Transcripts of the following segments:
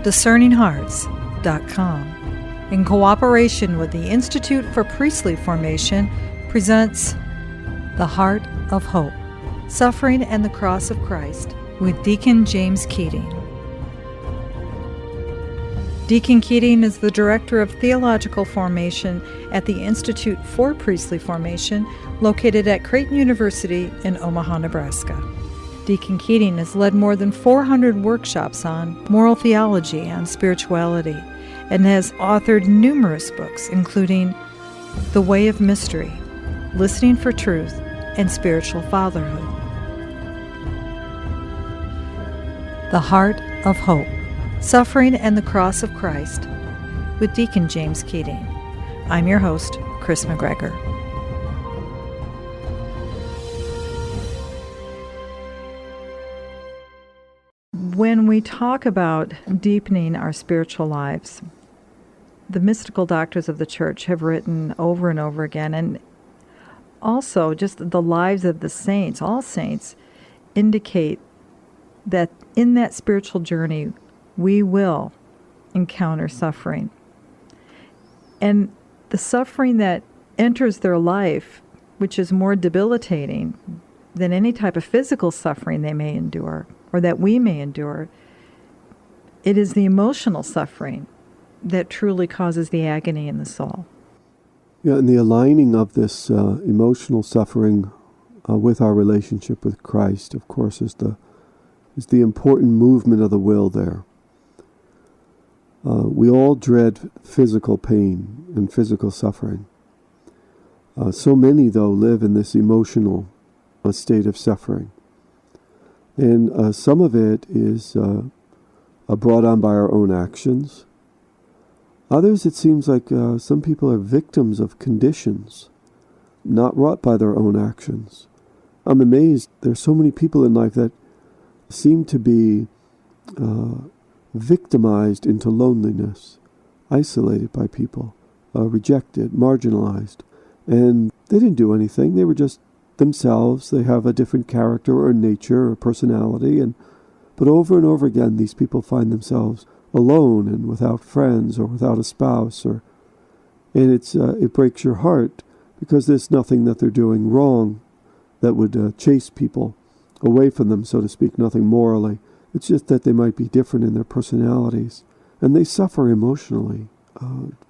DiscerningHearts.com, in cooperation with the Institute for Priestly Formation, presents The Heart of Hope, Suffering and the Cross of Christ, with Deacon James Keating. Deacon Keating is the Director of Theological Formation at the Institute for Priestly Formation, located at Creighton University in Omaha, Nebraska. Deacon Keating has led more than 400 workshops on moral theology and spirituality, and has authored numerous books, including The Way of Mystery, Listening for Truth, and Spiritual Fatherhood. The Heart of Hope, Suffering and the Cross of Christ, with Deacon James Keating. I'm your host, Chris McGregor. When we talk about deepening our spiritual lives, the mystical doctors of the church have written over and over again, and also just the lives of the saints, all saints, indicate that in that spiritual journey, we will encounter suffering. And the suffering that enters their life, which is more debilitating than any type of physical suffering they may endure, or that we may endure, it is the emotional suffering that truly causes the agony in the soul. Yeah, and the aligning of this emotional suffering with our relationship with Christ, of course, is the important movement of the will there. We all dread physical pain and physical suffering. So many, though, live in this emotional state of suffering. And some of it is brought on by our own actions. Others, it seems like some people are victims of conditions not wrought by their own actions. I'm amazed there's so many people in life that seem to be victimized into loneliness, isolated by people, rejected, marginalized. And they didn't do anything. They were just themselves. They have a different character or nature or personality. But over and over again, these people find themselves alone and without friends or without a spouse. And it breaks your heart because there's nothing that they're doing wrong that would chase people away from them, so to speak, nothing morally. It's just that they might be different in their personalities. And they suffer emotionally,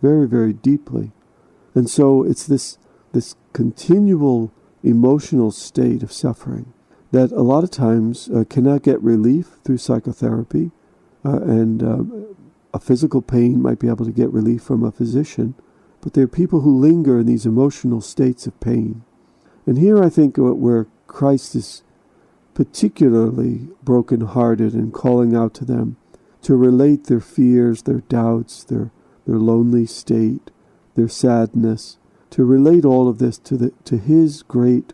very, very deeply. And so it's this continual emotional state of suffering that a lot of times cannot get relief through psychotherapy. And a physical pain might be able to get relief from a physician. But there are people who linger in these emotional states of pain. And here I think where Christ is particularly broken-hearted and calling out to them to relate their fears, their doubts, their lonely state, their sadness, to relate all of this to His great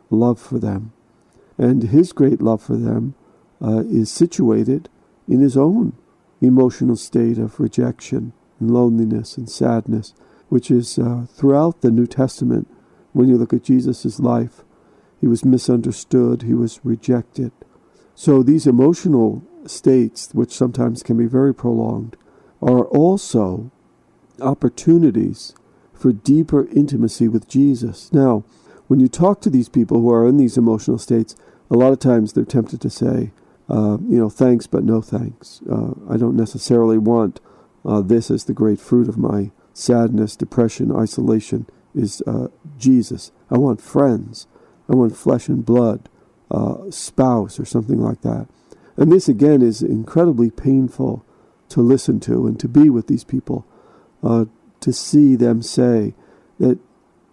love for them. And His great love for them is situated in His own emotional state of rejection and loneliness and sadness, which is throughout the New Testament. When you look at Jesus' life, He was misunderstood, He was rejected. So these emotional states, which sometimes can be very prolonged, are also opportunities for deeper intimacy with Jesus. Now, when you talk to these people who are in these emotional states, a lot of times they're tempted to say, thanks but no thanks. I don't necessarily want this as the great fruit of my sadness, depression, isolation, is Jesus. I want friends. I want flesh and blood, spouse or something like that. And this, again, is incredibly painful to listen to and to be with these people, to see them say that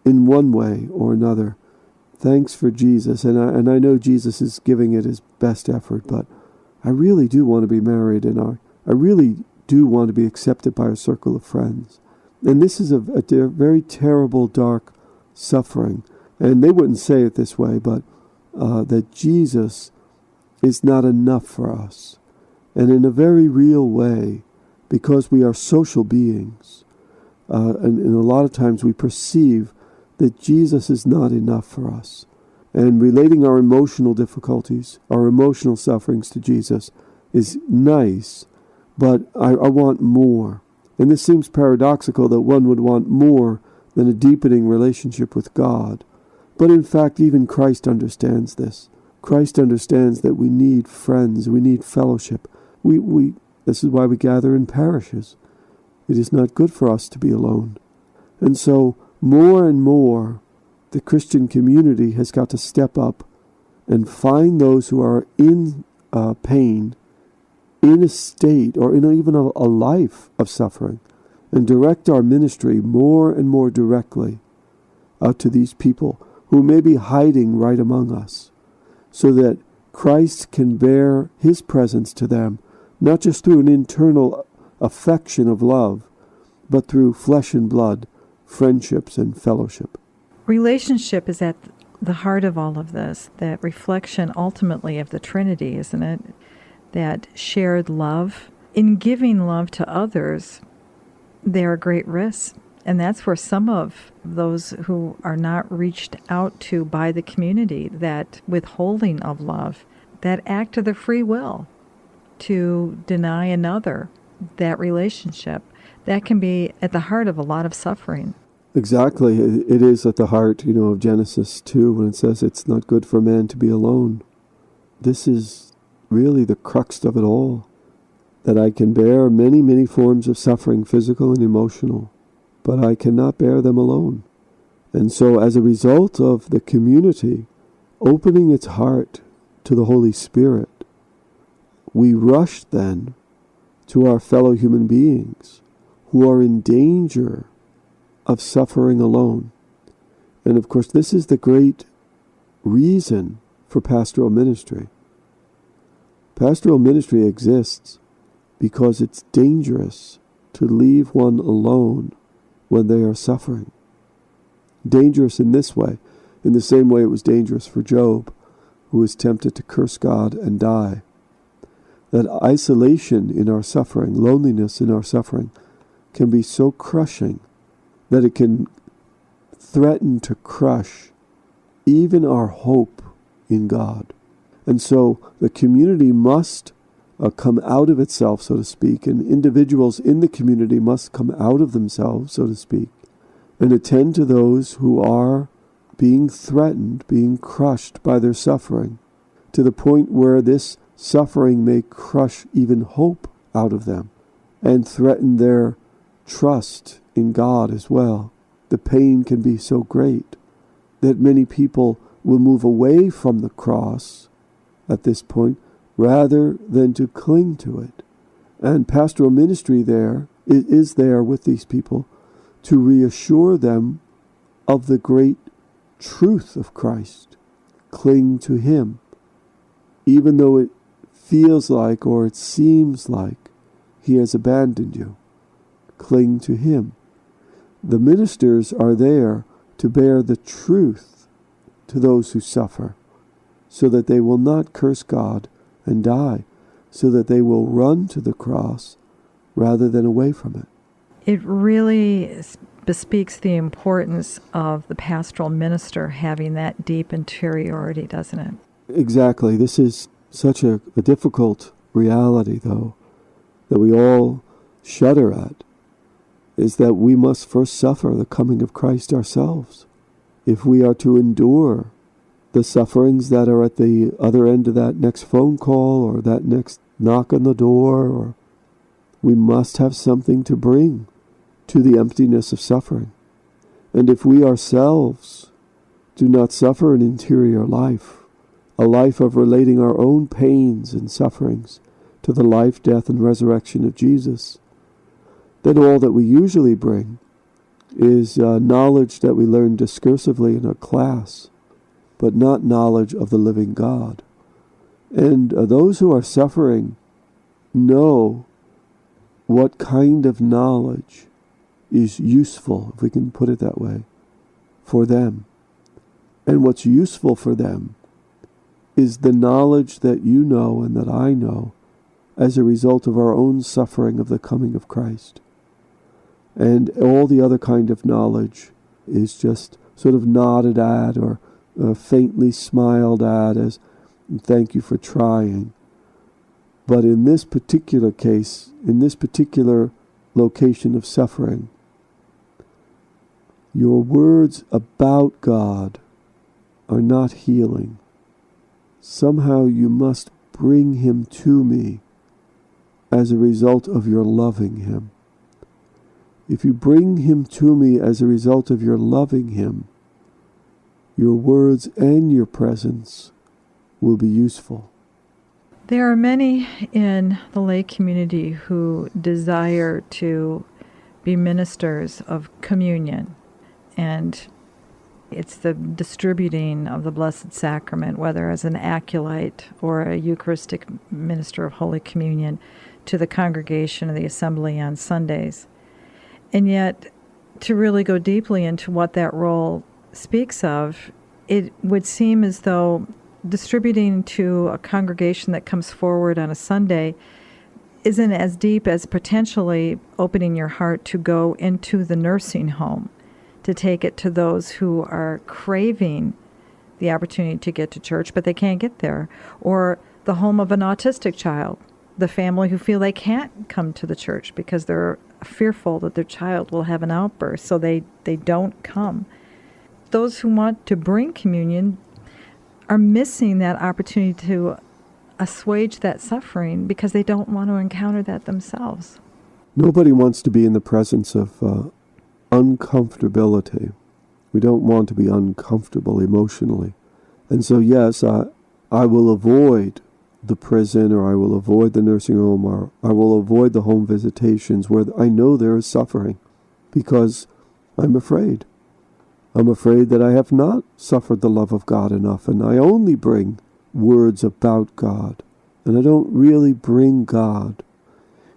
in one way or another, thanks for Jesus. And I know Jesus is giving it his best effort, but I really do want to be married, and I really do want to be accepted by a circle of friends. And this is a very terrible, dark suffering. And they wouldn't say it this way, but that Jesus is not enough for us. And in a very real way, because we are social beings, and a lot of times we perceive that Jesus is not enough for us. And relating our emotional difficulties, our emotional sufferings to Jesus is nice, but I want more. And this seems paradoxical that one would want more than a deepening relationship with God. But in fact, even Christ understands this. Christ understands that we need friends, we need fellowship. This is why we gather in parishes. It is not good for us to be alone. And so, more and more, the Christian community has got to step up and find those who are in pain, in a state, or in even a life of suffering, and direct our ministry more and more directly out to these people who may be hiding right among us, so that Christ can bear his presence to them, not just through an internal affection of love, but through flesh and blood, friendships and fellowship. Relationship is at the heart of all of this, that reflection ultimately of the Trinity, isn't it? That shared love. In giving love to others, there are great risks. And that's where some of those who are not reached out to by the community, that withholding of love, that act of the free will to deny another that relationship, that can be at the heart of a lot of suffering. Exactly. It is at the heart, of Genesis 2 when it says it's not good for man to be alone. This is really the crux of it all, that I can bear many, many forms of suffering, physical and emotional, but I cannot bear them alone. And so as a result of the community opening its heart to the Holy Spirit, we rush then to our fellow human beings who are in danger of suffering alone. And of course, this is the great reason for pastoral ministry. Pastoral ministry exists because it's dangerous to leave one alone when they are suffering. Dangerous in this way, in the same way it was dangerous for Job, who was tempted to curse God and die. That isolation in our suffering, loneliness in our suffering, can be so crushing that it can threaten to crush even our hope in God. And so the community must come out of itself, so to speak, and individuals in the community must come out of themselves, so to speak, and attend to those who are being threatened, being crushed by their suffering, to the point where this suffering may crush even hope out of them and threaten their trust in God as well. The pain can be so great that many people will move away from the cross at this point rather than to cling to it. And pastoral ministry is there with these people to reassure them of the great truth of Christ. Cling to him, even though it feels like or it seems like he has abandoned you. Cling to him. The ministers are there to bear the truth to those who suffer, so that they will not curse God and die, so that they will run to the cross rather than away from it. It really bespeaks the importance of the pastoral minister having that deep interiority, doesn't it? Exactly. This is such a difficult reality, though, that we all shudder at, is that we must first suffer the coming of Christ ourselves. If we are to endure the sufferings that are at the other end of that next phone call or that next knock on the door, or we must have something to bring to the emptiness of suffering. And if we ourselves do not suffer an interior life, a life of relating our own pains and sufferings to the life, death, and resurrection of Jesus, then all that we usually bring is knowledge that we learn discursively in a class, but not knowledge of the living God. And those who are suffering know what kind of knowledge is useful, if we can put it that way, for them. And what's useful for them is the knowledge that you know and that I know as a result of our own suffering of the coming of Christ. And all the other kind of knowledge is just sort of nodded at or faintly smiled at as, thank you for trying. But in this particular case, in this particular location of suffering, your words about God are not healing. Somehow you must bring him to me as a result of your loving him. If you bring him to me as a result of your loving him, your words and your presence will be useful. There are many in the lay community who desire to be ministers of communion, and it's the distributing of the Blessed Sacrament, whether as an acolyte or a Eucharistic minister of Holy Communion, to the congregation of the assembly on Sundays. And yet, to really go deeply into what that role speaks of, it would seem as though distributing to a congregation that comes forward on a Sunday isn't as deep as potentially opening your heart to go into the nursing home, to take it to those who are craving the opportunity to get to church, but they can't get there, or the home of an autistic child, the family who feel they can't come to the church because they're fearful that their child will have an outburst, so they don't come. Those who want to bring communion are missing that opportunity to assuage that suffering because they don't want to encounter that themselves. Nobody wants to be in the presence of uncomfortability. We don't want to be uncomfortable emotionally. And so, yes, I will avoid the prison, or I will avoid the nursing home, or I will avoid the home visitations where I know there is suffering, because I'm afraid. I'm afraid that I have not suffered the love of God enough, and I only bring words about God, and I don't really bring God.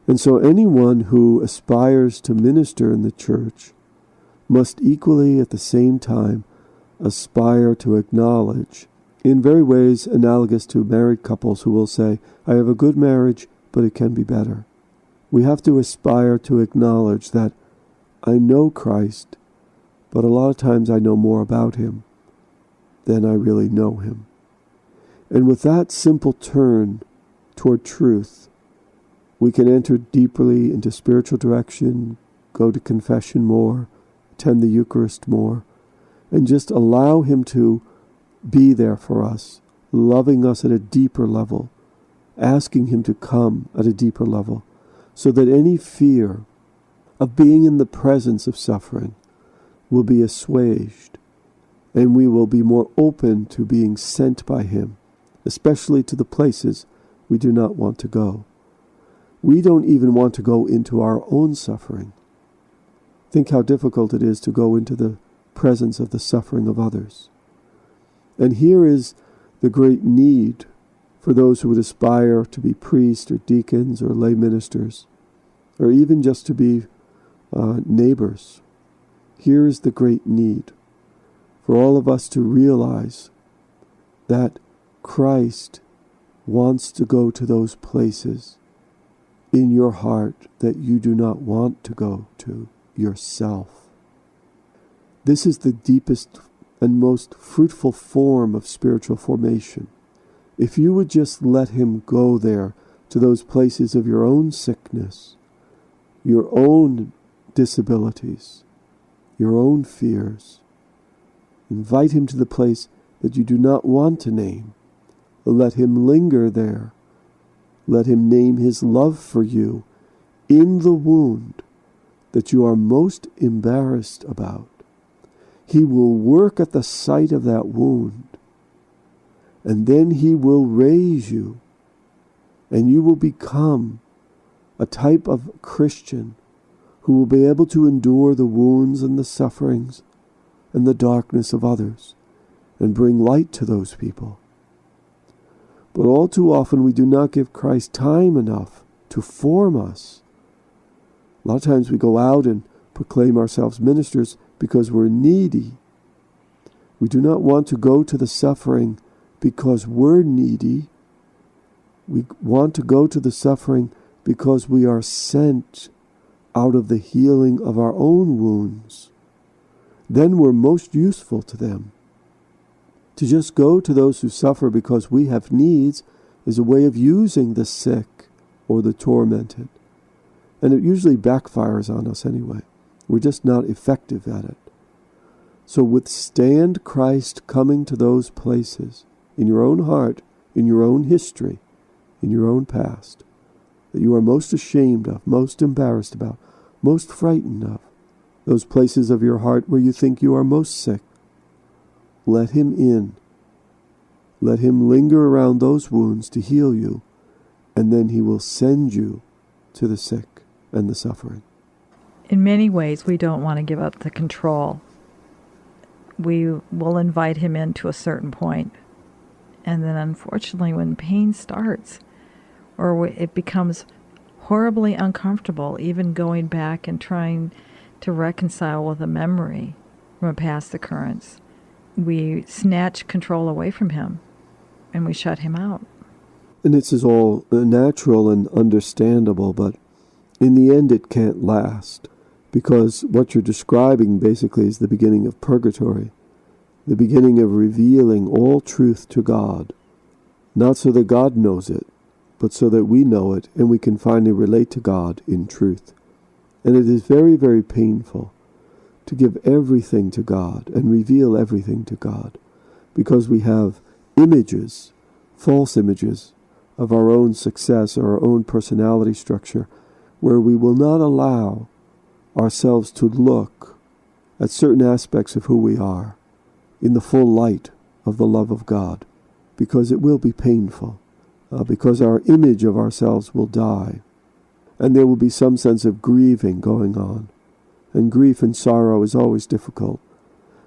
And so anyone who aspires to minister in the church must equally at the same time aspire to acknowledge, in very ways analogous to married couples who will say, I have a good marriage, but it can be better. We have to aspire to acknowledge that I know Christ, but a lot of times I know more about him than I really know him. And with that simple turn toward truth, we can enter deeply into spiritual direction, go to confession more, attend the Eucharist more, and just allow him to be there for us, loving us at a deeper level, asking him to come at a deeper level, so that any fear of being in the presence of suffering will be assuaged, and we will be more open to being sent by him, especially to the places we do not want to go. We don't even want to go into our own suffering. Think how difficult it is to go into the presence of the suffering of others. And here is the great need for those who would aspire to be priests or deacons or lay ministers, or even just to be neighbors. Here is the great need for all of us to realize that Christ wants to go to those places in your heart that you do not want to go to yourself. This is the deepest and most fruitful form of spiritual formation. If you would just let him go there to those places of your own sickness, your own disabilities, your own fears, invite him to the place that you do not want to name. Let him linger there. Let him name his love for you in the wound that you are most embarrassed about. He will work at the site of that wound, and then he will raise you, and you will become a type of Christian who will be able to endure the wounds and the sufferings and the darkness of others and bring light to those people. But all too often we do not give Christ time enough to form us. A lot of times we go out and proclaim ourselves ministers because we're needy. We do not want to go to the suffering because we're needy. We want to go to the suffering because we are sent out of the healing of our own wounds. Then we're most useful to them. To just go to those who suffer because we have needs is a way of using the sick or the tormented. And it usually backfires on us anyway. We're just not effective at it. So withstand Christ coming to those places in your own heart, in your own history, in your own past, that you are most ashamed of, most embarrassed about, most frightened of, those places of your heart where you think you are most sick. Let him in. Let him linger around those wounds to heal you, and then he will send you to the sick and the suffering. In many ways, we don't want to give up the control. We will invite him in to a certain point. And then unfortunately, when pain starts, or it becomes horribly uncomfortable, even going back and trying to reconcile with a memory from a past occurrence, we snatch control away from him and we shut him out. And this is all natural and understandable, but in the end it can't last, because what you're describing basically is the beginning of purgatory, the beginning of revealing all truth to God, not so that God knows it, but so that we know it and we can finally relate to God in truth. And it is very, very painful to give everything to God and reveal everything to God, because we have images, false images, of our own success or our own personality structure, where we will not allow ourselves to look at certain aspects of who we are in the full light of the love of God, because it will be painful, because our image of ourselves will die, and there will be some sense of grieving going on. And grief and sorrow is always difficult.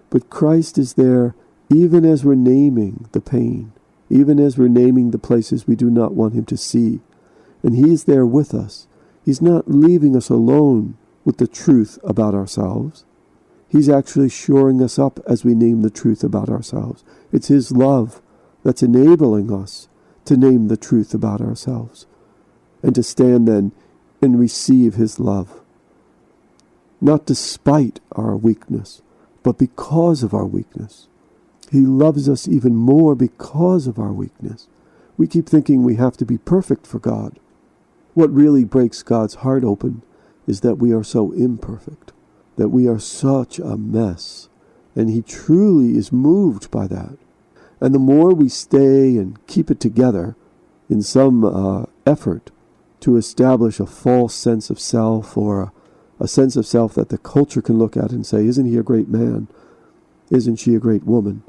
But Christ is there even as we're naming the pain, even as we're naming the places we do not want him to see. And he is there with us. He's not leaving us alone with the truth about ourselves. He's actually shoring us up as we name the truth about ourselves. It's his love that's enabling us to name the truth about ourselves, and to stand then and receive his love. Not despite our weakness, but because of our weakness. He loves us even more because of our weakness. We keep thinking we have to be perfect for God. What really breaks God's heart open is that we are so imperfect, that we are such a mess, and he truly is moved by that. And the more we stay and keep it together in some effort to establish a false sense of self, or a sense of self that the culture can look at and say, isn't he a great man? Isn't she a great woman?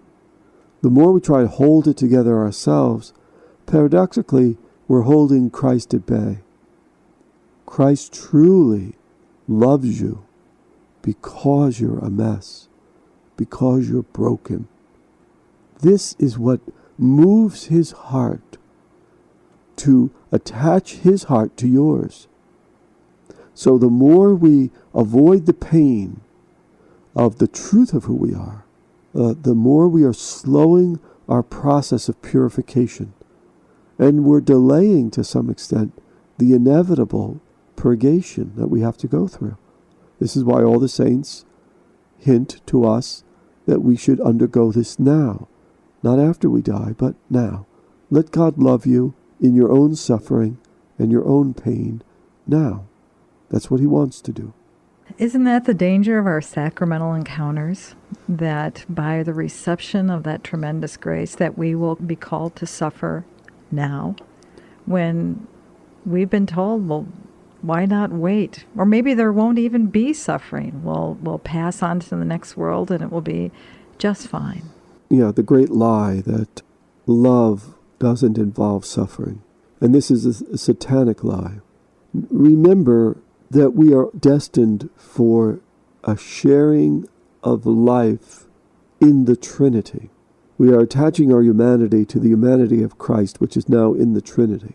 The more we try to hold it together ourselves, paradoxically, we're holding Christ at bay. Christ truly loves you because you're a mess, because you're broken. This is what moves his heart to attach his heart to yours. So the more we avoid the pain of the truth of who we are, the more we are slowing our process of purification. And we're delaying, to some extent, the inevitable purgation that we have to go through. This is why all the saints hint to us that we should undergo this now. Not after we die, but now. Let God love you in your own suffering and your own pain now. That's what he wants to do. Isn't that the danger of our sacramental encounters? That by the reception of that tremendous grace, that we will be called to suffer now, when we've been told, well, why not wait? Or maybe there won't even be suffering. We'll pass on to the next world and it will be just fine. Yeah, the great lie that love doesn't involve suffering. And this is a satanic lie. Remember that we are destined for a sharing of life in the Trinity. We are attaching our humanity to the humanity of Christ, which is now in the Trinity.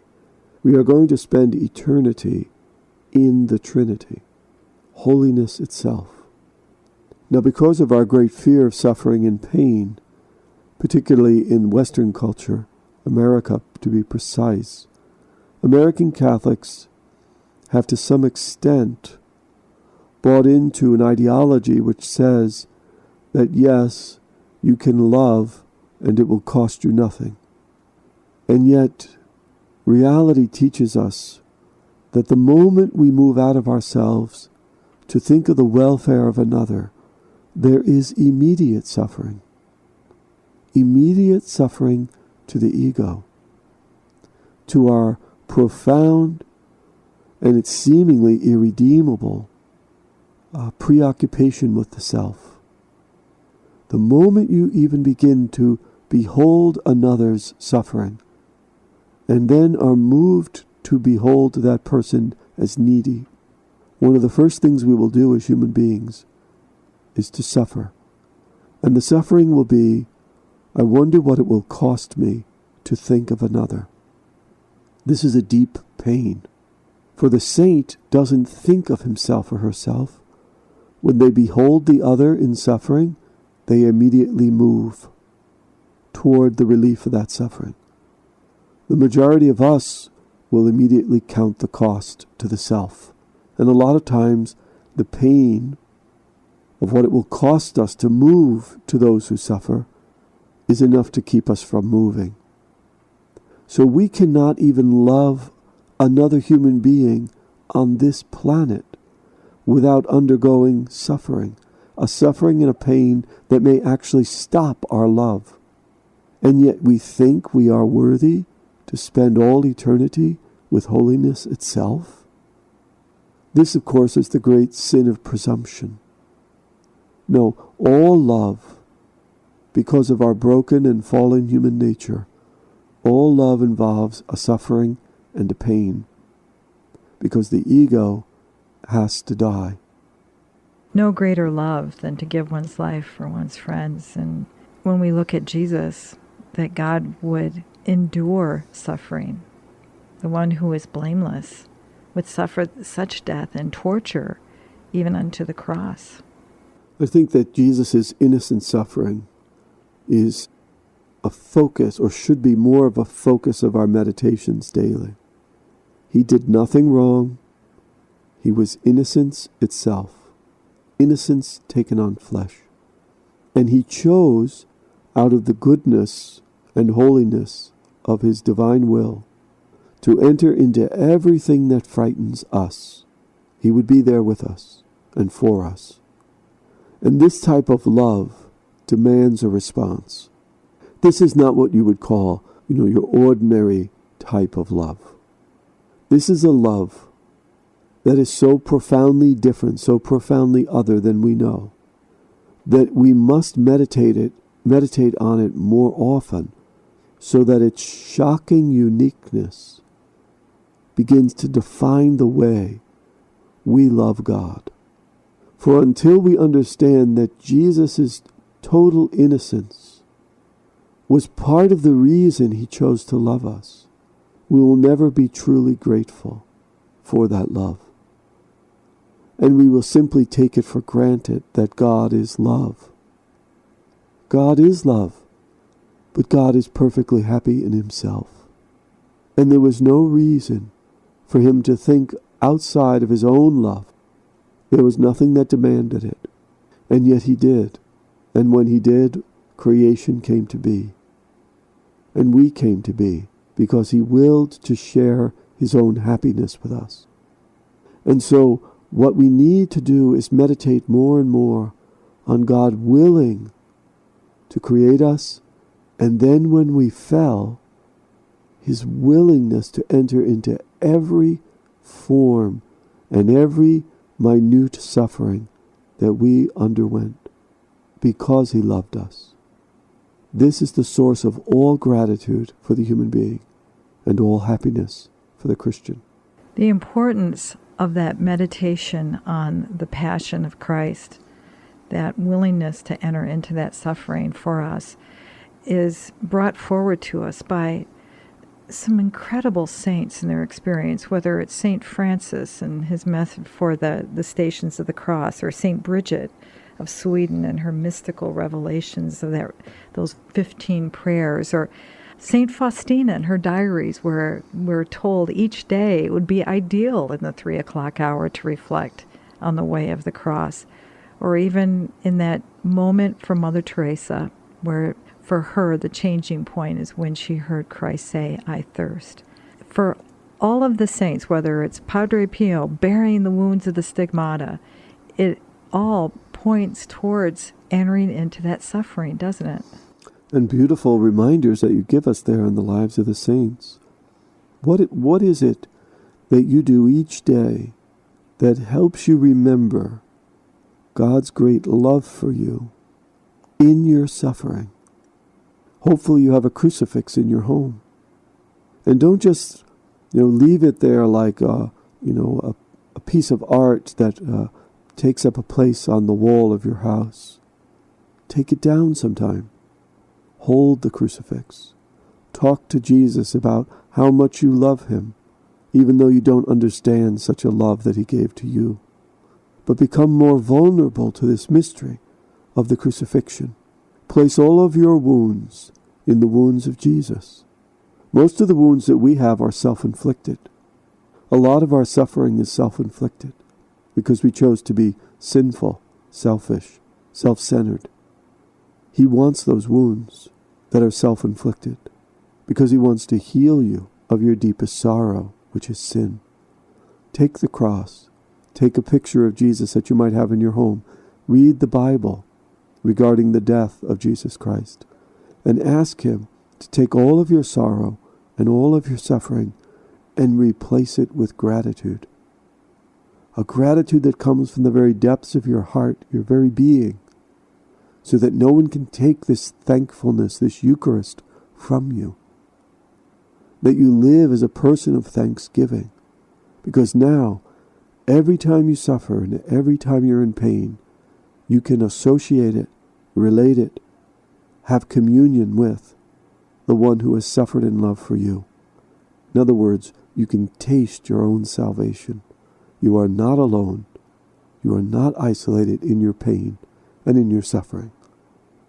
We are going to spend eternity in the Trinity, holiness itself. Now, because of our great fear of suffering and pain, particularly in Western culture, America to be precise, American Catholics have to some extent bought into an ideology which says that yes, you can love and it will cost you nothing. And yet, reality teaches us that the moment we move out of ourselves to think of the welfare of another, there is immediate suffering. Immediate suffering to the ego, to our profound and its seemingly irredeemable preoccupation with the self. The moment you even begin to behold another's suffering, and then are moved to behold that person as needy, one of the first things we will do as human beings is to suffer. And the suffering will be, I wonder what it will cost me to think of another. This is a deep pain. For the saint doesn't think of himself or herself. When they behold the other in suffering, they immediately move toward the relief of that suffering. The majority of us will immediately count the cost to the self. And a lot of times, the pain of what it will cost us to move to those who suffer is enough to keep us from moving. So we cannot even love another human being on this planet without undergoing suffering, a suffering and a pain that may actually stop our love. And yet we think we are worthy to spend all eternity with holiness itself? This, of course, is the great sin of presumption. No, all love, because of our broken and fallen human nature, all love involves a suffering and a pain, because the ego has to die. No greater love than to give one's life for one's friends. And when we look at Jesus, that God would endure suffering. The one who is blameless would suffer such death and torture, even unto the cross. I think that Jesus' innocent suffering is a focus, or should be more of a focus of our meditations daily. He did nothing wrong. He was innocence itself, innocence taken on flesh. And he chose, out of the goodness and holiness of his divine will, to enter into everything that frightens us. He would be there with us and for us. And this type of love demands a response. This is not what you would call, your ordinary type of love. This is a love that is so profoundly different, so profoundly other than we know, that we must meditate on it more often, so that its shocking uniqueness begins to define the way we love God. For until we understand that Jesus' total innocence was part of the reason he chose to love us, we will never be truly grateful for that love. And we will simply take it for granted that God is love. God is love, but God is perfectly happy in himself. And there was no reason for him to think outside of his own love. There was nothing that demanded it. And yet he did. And when he did, creation came to be. And we came to be because he willed to share his own happiness with us. And so what we need to do is meditate more and more on God willing to create us, and then when we fell, his willingness to enter into every form and every minute suffering that we underwent because he loved us. This is the source of all gratitude for the human being and all happiness for the Christian. The importance of that meditation on the passion of Christ, that willingness to enter into that suffering for us, is brought forward to us by some incredible saints in their experience, whether it's St. Francis and his method for the Stations of the Cross, or St. Bridget of Sweden and her mystical revelations of those 15 prayers, or St. Faustina and her diaries, where we're told each day it would be ideal in the 3 o'clock hour to reflect on the way of the cross, or even in that moment for Mother Teresa, where for her the changing point is when she heard Christ say, "I thirst." For all of the saints, whether it's Padre Pio bearing the wounds of the stigmata, it all points towards entering into that suffering, doesn't it? And beautiful reminders that you give us there in the lives of the saints. What is it that you do each day that helps you remember God's great love for you in your suffering? Hopefully you have a crucifix in your home. And don't just leave it there like a piece of art that takes up a place on the wall of your house. Take it down sometime. Hold the crucifix. Talk to Jesus about how much you love him, even though you don't understand such a love that he gave to you. But become more vulnerable to this mystery of the crucifixion. Place all of your wounds in the wounds of Jesus. Most of the wounds that we have are self-inflicted. A lot of our suffering is self-inflicted because we chose to be sinful, selfish, self-centered. He wants those wounds that are self-inflicted because he wants to heal you of your deepest sorrow, which is sin. Take the cross. Take a picture of Jesus that you might have in your home. Read the Bible regarding the death of Jesus Christ and ask him to take all of your sorrow and all of your suffering and replace it with gratitude. A gratitude that comes from the very depths of your heart, your very being, so that no one can take this thankfulness, this Eucharist, from you. That you live as a person of thanksgiving. Because now, every time you suffer and every time you're in pain, you can associate it, relate it, have communion with the one who has suffered in love for you. In other words, you can taste your own salvation. You are not alone. You are not isolated in your pain and in your suffering.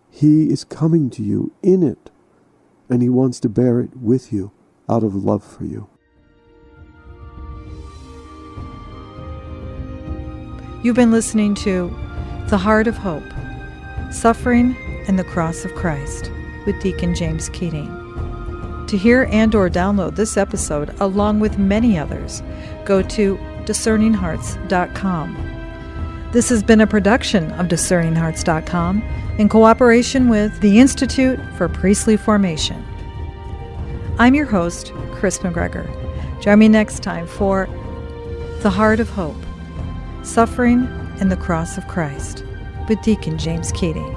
He is coming to you in it, and he wants to bear it with you out of love for you. You've been listening to The Heart of Hope, Suffering and the Cross of Christ with Deacon James Keating. To hear and/or download this episode, along with many others, go to discerninghearts.com. This has been a production of discerninghearts.com in cooperation with the Institute for Priestly Formation. I'm your host, Chris McGregor. Join me next time for The Heart of Hope, Suffering and the Cross of Christ with Deacon James Keating.